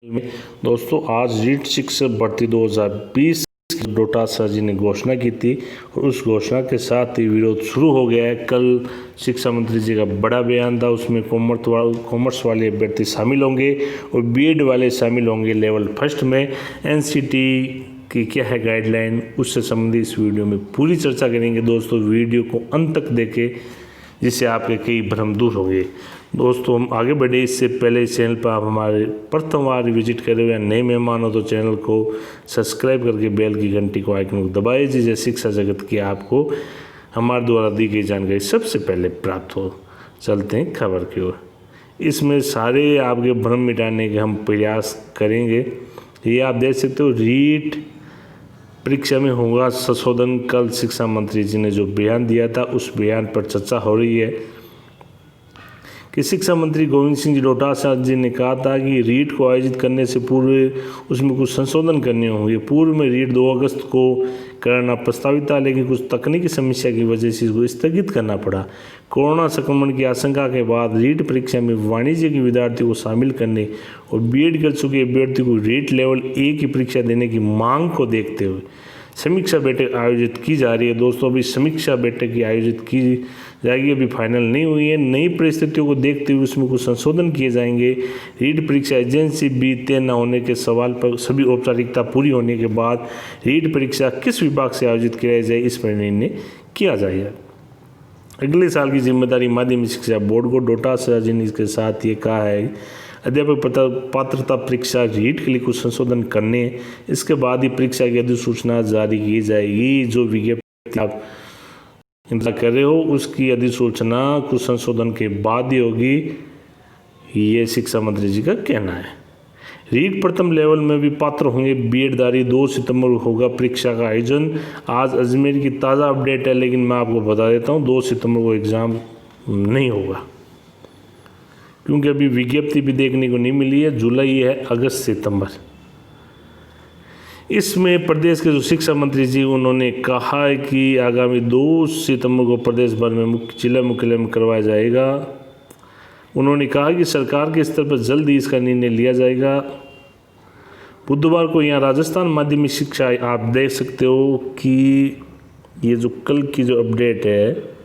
में दोस्तों आज रीट शिक्षक भर्ती 2020 की डोटासरा जी ने घोषणा की थी और उस घोषणा के साथ ही विरोध शुरू हो गया है। कल शिक्षा मंत्री जी का बड़ा बयान था, उसमें कॉमर्स वाले अभ्यर्थी शामिल होंगे और बीएड वाले शामिल होंगे लेवल फर्स्ट में। एनसीटी की क्या है गाइडलाइन, उससे संबंधित इस वीडियो में पूरी चर्चा करेंगे। दोस्तों वीडियो को अंत तक देखें जिससे आपके कई भ्रम दूर होंगे। दोस्तों हम आगे बढ़े इससे पहले इस चैनल पर आप हमारे प्रथम बार विजिट करे हुए नए मेहमान हो तो चैनल को सब्सक्राइब करके बेल की घंटी को आइकन को दबाइए जिससे शिक्षा जगत की आपको हमारे द्वारा दी गई जानकारी सबसे पहले प्राप्त हो। चलते हैं खबर की ओर। इसमें सारे आपके भ्रम मिटाने के हम प्रयास करेंगे। ये आप देख सकते हो रीट परीक्षा में होगा संशोधन। कल शिक्षा मंत्री जी ने जो बयान दिया था उस बयान पर चर्चा हो रही है कि शिक्षा मंत्री गोविंद सिंह जी डोटासरा जी ने कहा था कि रीट को आयोजित करने से पूर्व उसमें कुछ संशोधन करने होंगे। पूर्व में रीट 2 अगस्त को करना प्रस्तावित था, लेकिन कुछ तकनीकी समस्या की वजह से इसको स्थगित करना पड़ा। कोरोना संक्रमण की आशंका के बाद रीट परीक्षा में वाणिज्य के विद्यार्थियों को शामिल करने और बीएड कर चुके अभ्यर्थी को रीट लेवल 1 की परीक्षा देने की मांग को देखते हुए समीक्षा बैठक आयोजित की जा रही है। दोस्तों अभी समीक्षा बैठक की आयोजित की जाएगी, अभी फाइनल नहीं हुई है। नई परिस्थितियों को देखते हुए उसमें कुछ संशोधन किए जाएंगे। रीट परीक्षा एजेंसी भी तय न होने के सवाल पर सभी औपचारिकता पूरी होने के बाद रीट परीक्षा किस विभाग से आयोजित किया जाए इस पर निर्णय किया जाएगा। अगले साल की जिम्मेदारी माध्यमिक शिक्षा बोर्ड को डोटासरा जी ने इसके साथ ये कहा है अध्यापक पात्रता परीक्षा रीट के लिए कुछ संशोधन करने, इसके बाद ही परीक्षा की अधिसूचना जारी की जाएगी। जो विज्ञप्ति आप इंतजार कर रहे हो उसकी अधिसूचना कुछ संशोधन के बाद ही होगी, ये शिक्षा मंत्री जी का कहना है। रीट प्रथम लेवल में भी पात्र होंगे बीएडधारी। 2 सितंबर को होगा परीक्षा का आयोजन। आज अजमेर की ताज़ा अपडेट है, लेकिन मैं आपको बता देता हूँ 2 सितंबर को एग्ज़ाम नहीं होगा क्योंकि अभी विज्ञप्ति भी देखने को नहीं मिली है। जुलाई है, अगस्त सितंबर। इसमें प्रदेश के जो शिक्षा मंत्री जी उन्होंने कहा है कि आगामी 2 सितंबर को प्रदेश भर में जिला मुख्यालय में करवाया जाएगा। उन्होंने कहा कि सरकार के स्तर पर जल्द ही इसका निर्णय लिया जाएगा। बुधवार को यहाँ राजस्थान माध्यमिक शिक्षा आप देख सकते हो कि ये जो कल की जो अपडेट है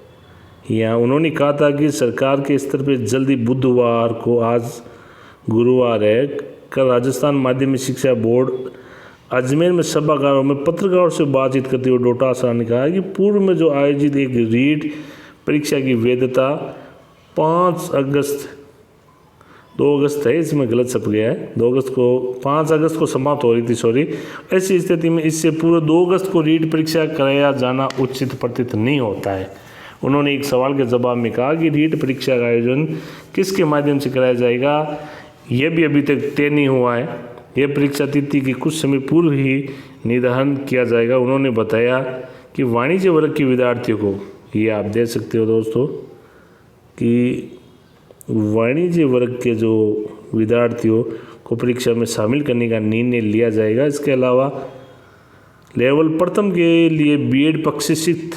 यहाँ उन्होंने कहा था कि सरकार के स्तर पर जल्दी बुधवार को, आज गुरुवार है, कल राजस्थान माध्यमिक शिक्षा बोर्ड अजमेर में सभागारों में पत्रकारों से बातचीत करते हुए डोटासरा ने कहा कि पूर्व में जो आयोजित एक रीट परीक्षा की वैधता 5 अगस्त 2 अगस्त है, इसमें गलत छप गया है, 5 अगस्त को समाप्त हो रही थी, सॉरी। ऐसी स्थिति में इससे पूर्व 2 अगस्त को रीट परीक्षा कराया जाना उचित प्रतीत नहीं होता है। उन्होंने एक सवाल के जवाब में कहा कि रीट परीक्षा का आयोजन किसके माध्यम से कराया जाएगा यह भी अभी तक तय नहीं हुआ है। यह परीक्षा तिथि की कुछ समय पूर्व ही निर्धारण किया जाएगा। उन्होंने बताया कि वाणिज्य वर्ग के विद्यार्थियों को, ये आप देख सकते हो दोस्तों कि वाणिज्य वर्ग के जो विद्यार्थियों को परीक्षा में शामिल करने का निर्णय लिया जाएगा। इसके अलावा लेवल प्रथम के लिए बीएड प्रशिक्षित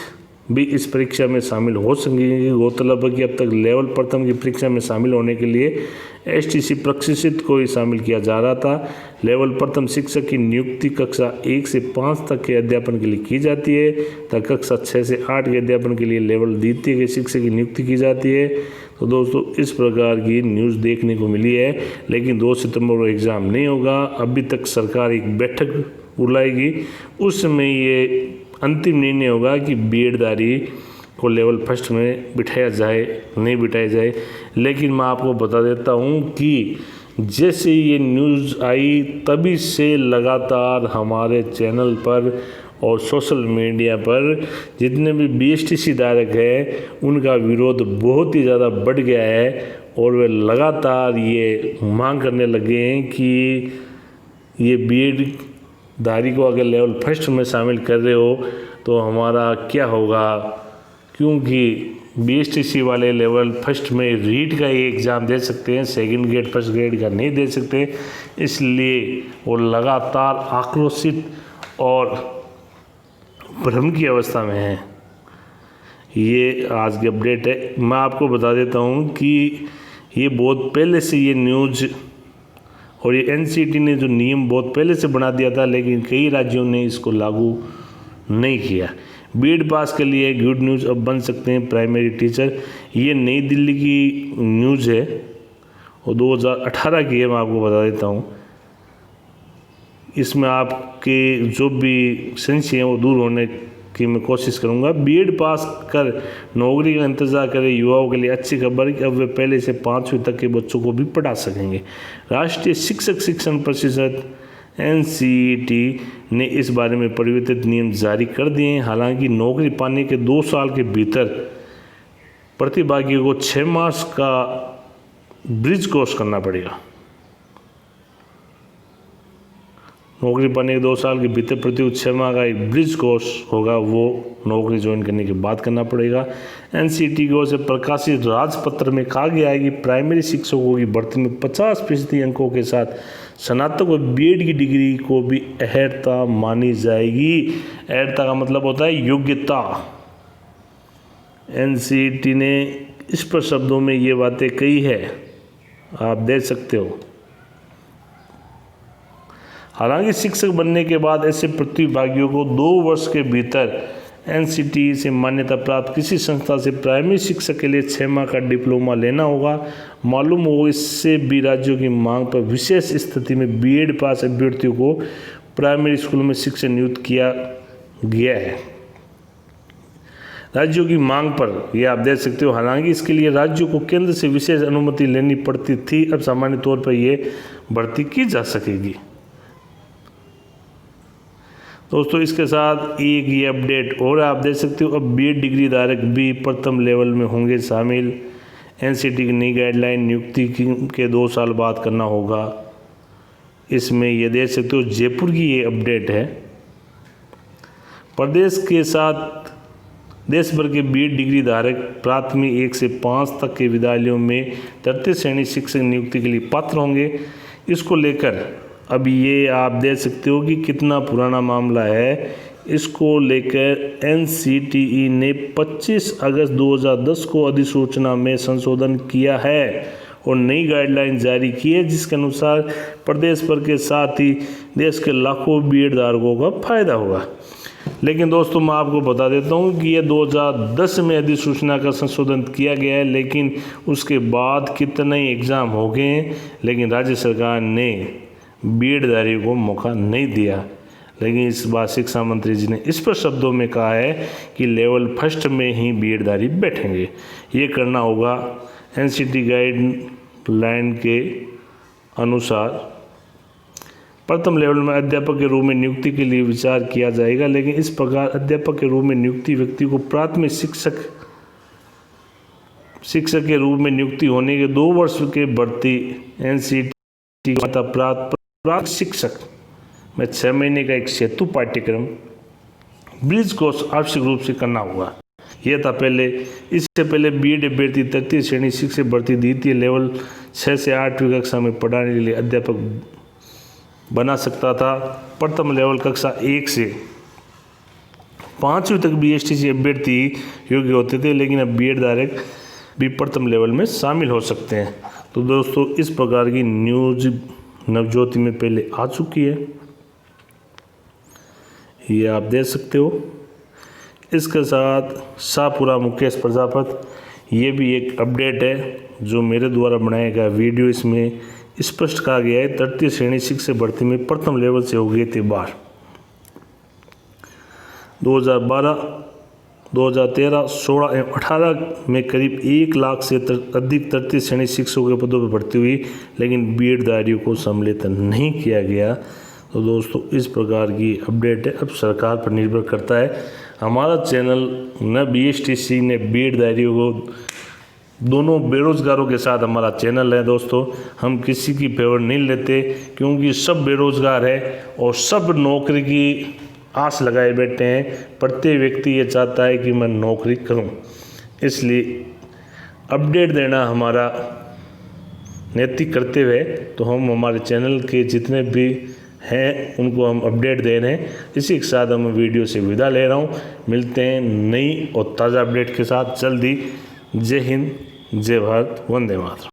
भी इस परीक्षा में शामिल हो सकेंगे। गौरतलब है कि अब तक लेवल प्रथम की परीक्षा में शामिल होने के लिए एसटीसी प्रशिक्षित को ही शामिल किया जा रहा था। लेवल प्रथम शिक्षक की नियुक्ति कक्षा 1 से 5 तक के अध्यापन के लिए की जाती है तथा कक्षा 6 से 8 के अध्यापन के लिए लेवल द्वितीय के शिक्षक की नियुक्ति की जाती है। तो दोस्तों इस प्रकार की न्यूज़ देखने को मिली है, लेकिन 2 सितंबर को एग्ज़ाम नहीं होगा। अभी तक सरकार एक बैठक बुलाएगी, उसमें ये अंतिम निर्णय होगा कि बीएडधारी को लेवल फर्स्ट में बिठाया जाए नहीं बिठाया जाए। लेकिन मैं आपको बता देता हूँ कि जैसे ये न्यूज़ आई तभी से लगातार हमारे चैनल पर और सोशल मीडिया पर जितने भी बीएसटीसी धारक हैं उनका विरोध बहुत ही ज़्यादा बढ़ गया है और वे लगातार ये मांग करने लगे हैं कि ये बीएड धारी को अगर लेवल फर्स्ट में शामिल कर रहे हो तो हमारा क्या होगा, क्योंकि बीएसटीसी वाले लेवल फर्स्ट में रीट का ही एग्ज़ाम दे सकते हैं, सेकंड ग्रेड फर्स्ट ग्रेड का नहीं दे सकते। इसलिए वो लगातार आक्रोशित और भ्रम की अवस्था में है। ये आज की अपडेट है। मैं आपको बता देता हूँ कि ये बहुत पहले से ये न्यूज़ और ये एनसीईटी ने जो नियम बहुत पहले से बना दिया था, लेकिन कई राज्यों ने इसको लागू नहीं किया। बीएड पास के लिए गुड न्यूज़, अब बन सकते हैं प्राइमरी टीचर। ये नई दिल्ली की न्यूज़ है और 2018 की है, मैं आपको बता देता हूँ। इसमें आपके जो भी संशय हैं वो दूर होने की मैं कोशिश करूँगा। बीएड पास कर नौकरी का इंतज़ार करें युवाओं के लिए अच्छी खबर कि अब वे पहले से 5वीं तक के बच्चों को भी पढ़ा सकेंगे। राष्ट्रीय शिक्षक शिक्षण परिषद एनसीईटी ने इस बारे में परिवर्तित नियम जारी कर दिए हैं। हालांकि नौकरी पाने के 2 साल के भीतर प्रतिभागियों को 6 मास का ब्रिज कोर्स करना पड़ेगा। नौकरी पाने के 2 साल के भीतर प्रति 6 माह का एक ब्रिज कोर्स होगा, वो नौकरी ज्वाइन करने के बाद करना पड़ेगा। एनसीईटी की ओर से प्रकाशित राजपत्र में कहा गया है कि प्राइमरी शिक्षकों की भर्ती में 50% अंकों के साथ स्नातक और बीएड की डिग्री को भी अहर्ता मानी जाएगी। अहर्ता का मतलब होता है योग्यता। एनसीईटी ने स्पष्ट शब्दों में ये बातें कही है, आप देख सकते हो। हालांकि शिक्षक बनने के बाद ऐसे प्रतिभागियों को 2 वर्ष के भीतर एनसीईटी से मान्यता प्राप्त किसी संस्था से प्राइमरी शिक्षक के लिए 6 माह का डिप्लोमा लेना होगा। मालूम हो, इससे भी राज्यों की मांग पर विशेष स्थिति में बीएड पास अभ्यर्थियों को प्राइमरी स्कूल में शिक्षण नियुक्त किया गया है। राज्यों की मांग पर यह आप देख सकते हो। हालांकि इसके लिए राज्यों को केंद्र से विशेष अनुमति लेनी पड़ती थी, अब सामान्य तौर पर यह भर्ती की जा सकेगी। दोस्तों इसके साथ एक ये अपडेट और आप देख सकते हो, अब बीएड डिग्री धारक भी प्रथम लेवल में होंगे शामिल। एनसीईटी की नई गाइडलाइन नियुक्ति के 2 साल बाद करना होगा। इसमें ये देख सकते हो जयपुर की ये अपडेट है। प्रदेश के साथ देश भर के बीएड डिग्री धारक प्राथमिक 1 से 5 तक के विद्यालयों में तृतीय श्रेणी शिक्षक नियुक्ति के लिए पात्र होंगे। इसको लेकर अब ये आप देख सकते हो कि कितना पुराना मामला है। इसको लेकर एनसीईटी ने 25 अगस्त 2010 को अधिसूचना में संशोधन किया है और नई गाइडलाइन जारी की है, जिसके अनुसार प्रदेश भर के साथ ही देश के लाखों बीएड धारकों का फायदा होगा। लेकिन दोस्तों मैं आपको बता देता हूँ कि यह 2010 में अधिसूचना का संशोधन किया गया है, लेकिन उसके बाद कितने एग्ज़ाम हो गए हैं, लेकिन राज्य सरकार ने बीएडधारियों को मौका नहीं दिया। लेकिन इस बार शिक्षा मंत्री जी ने स्पष्ट शब्दों में कहा है कि लेवल फर्स्ट में ही बीएडधारी बैठेंगे। ये करना होगा। एनसीईटी गाइडलाइन के अनुसार प्रथम लेवल में अध्यापक के रूप में नियुक्ति के लिए विचार किया जाएगा, लेकिन इस प्रकार अध्यापक के रूप में नियुक्ति व्यक्ति को प्राथमिक शिक्षक के रूप में नियुक्ति होने के 2 वर्ष के भर्ती एनसीईटी प्राप्त शिक्षक में 6 महीने का एक सेतु पाठ्यक्रम ब्रिज कोर्स आवश्यक रूप से करना होगा। यह था पहले। इससे पहले बीएड अभ्यर्थी तृतीय श्रेणी शिक्षक भर्ती द्वितीय लेवल 6 से 8वीं कक्षा में पढ़ाने के लिए अध्यापक बना सकता था। प्रथम लेवल कक्षा 1 से 5वीं तक बीएसटीसी अभ्यर्थी योग्य होते थे, लेकिन अब बीएड धारक भी प्रथम लेवल में शामिल हो सकते हैं। तो दोस्तों इस प्रकार की न्यूज़ नवज्योति में पहले आ चुकी है, ये आप देख सकते हो। इसके साथ शाहपुरा मुकेश प्रजापति, ये भी एक अपडेट है जो मेरे द्वारा बनाया गया वीडियो। इसमें स्पष्ट कहा गया है तृतीय श्रेणी शिक्षक भर्ती में प्रथम लेवल से हो गए थे बाहर। 2012, 2013, 16 एवं 18 में करीब 1 लाख से अधिक तृतीय श्रेणी शिक्षकों के पदों पर भर्ती हुई, लेकिन बीएडधारियों को सम्मिलित नहीं किया गया। तो दोस्तों इस प्रकार की अपडेट है। अब सरकार पर निर्भर करता है। हमारा चैनल न बीएसटीसी ने बीएडधारियों को, दोनों बेरोज़गारों के साथ हमारा चैनल है। दोस्तों हम किसी की फेवर नहीं लेते, क्योंकि सब बेरोज़गार है और सब नौकरी की आस लगाए बैठे हैं। प्रत्येक व्यक्ति ये चाहता है कि मैं नौकरी करूं, इसलिए अपडेट देना हमारा नैतिक कर्तव्य है। तो हम हमारे चैनल के जितने भी हैं उनको हम अपडेट दे रहे हैं। इसी के साथ हम वीडियो से विदा ले रहा हूं। मिलते हैं नई और ताज़ा अपडेट के साथ जल्दी। जय हिंद, जय भारत, वंदे मातरम।